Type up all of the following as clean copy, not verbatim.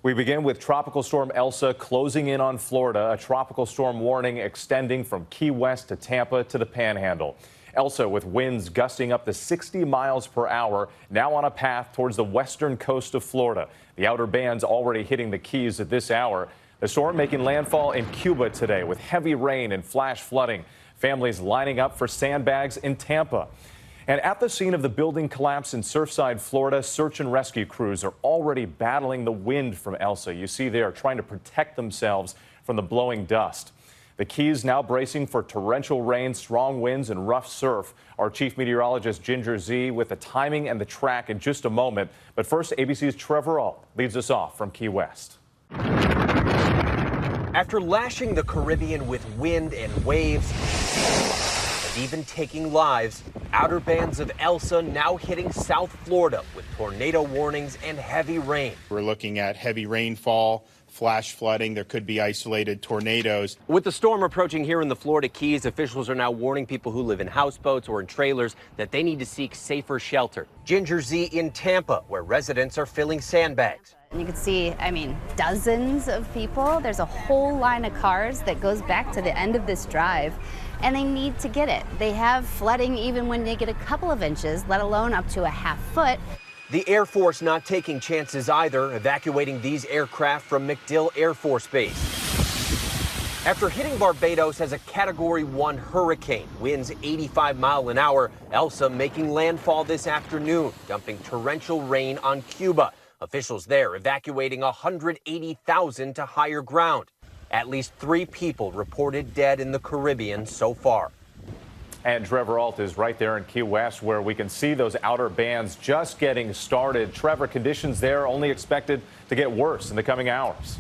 We begin with Tropical Storm Elsa closing in on Florida, a tropical storm warning extending from Key West to Tampa to the Panhandle. Elsa, with winds gusting up to 60 miles per hour, now on a path towards the western coast of Florida. The outer bands already hitting the Keys at this hour. The storm making landfall in Cuba today with heavy rain and flash flooding. Families lining up for sandbags in Tampa. And at the scene of the building collapse in Surfside, Florida, search and rescue crews are already battling the wind from Elsa. You see they are trying to protect themselves from the blowing dust. The Keys now bracing for torrential rain, strong winds, and rough surf. Our chief meteorologist Ginger Z with the timing and the track in just a moment. But first, ABC's Trevor Alt leads us off from Key West. After lashing the Caribbean with wind and waves, and even taking lives, outer bands of Elsa now hitting South Florida with tornado warnings and heavy rain. We're looking at heavy rainfall, flash flooding. There could be isolated tornadoes. With the storm approaching here in the Florida Keys, officials are now warning people who live in houseboats or in trailers that they need to seek safer shelter. Ginger Z in Tampa, where residents are filling sandbags. You can see, dozens of people. There's a whole line of cars that goes back to the end of this drive, and they need to get it. They have flooding even when they get a couple of inches, let alone up to a half foot. The Air Force not taking chances either, evacuating these aircraft from MacDill Air Force Base. After hitting Barbados as a Category 1 hurricane, winds 85 miles an hour, Elsa making landfall this afternoon, dumping torrential rain on Cuba. Officials there evacuating 180,000 to higher ground. At least 3 people reported dead in the Caribbean so far. And Trevor Alt is right there in Key West, where we can see those outer bands just getting started. Trevor, conditions there only expected to get worse in the coming hours.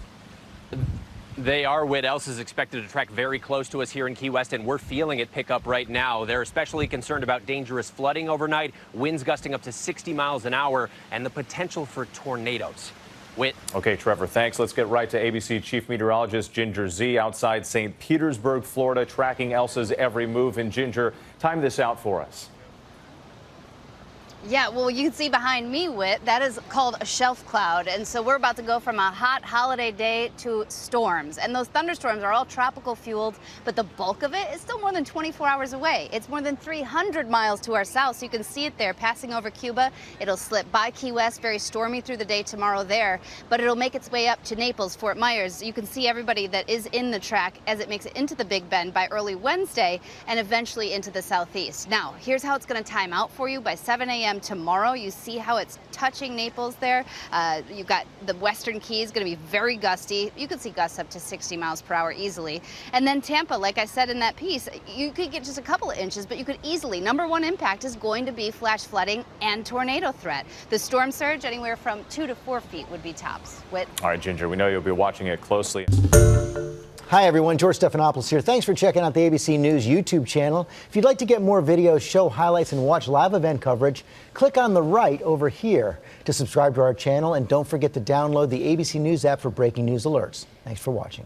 They are. Whit. Elsa is expected to track very close to us here in Key West, and we're feeling it pick up right now. They're especially concerned about dangerous flooding overnight, winds gusting up to 60 miles an hour, and the potential for tornadoes. Whit. Okay, Trevor, thanks. Let's get right to ABC Chief Meteorologist Ginger Z outside St. Petersburg, Florida, tracking Elsa's every move. And Ginger, time this out for us. Yeah, well, you can see behind me, Whit, that is called a shelf cloud. And so we're about to go from a hot holiday day to storms. And those thunderstorms are all tropical fueled, but the bulk of it is still more than 24 hours away. It's more than 300 miles to our south, so you can see it there passing over Cuba. It'll slip by Key West, very stormy through the day tomorrow there, but it'll make its way up to Naples, Fort Myers. You can see everybody that is in the track as it makes it into the Big Bend by early Wednesday and eventually into the southeast. Now, here's how it's going to time out for you by 7 a.m. tomorrow. You see how it's touching Naples there. You've got the western Keys going to be very gusty. You could see gusts up to 60 miles per hour easily. And then Tampa, like I said in that piece, you could get just a couple of inches, but you could easily, #1 impact is going to be flash flooding and tornado threat. The storm surge, anywhere from 2 to 4 feet would be tops. Whit. All right, Ginger, we know you'll be watching it closely. Hi, everyone. George Stephanopoulos here. Thanks for checking out the ABC News YouTube channel. If you'd like to get more videos, show highlights, and watch live event coverage, click on the right over here to subscribe to our channel. And don't forget to download the ABC News app for breaking news alerts. Thanks for watching.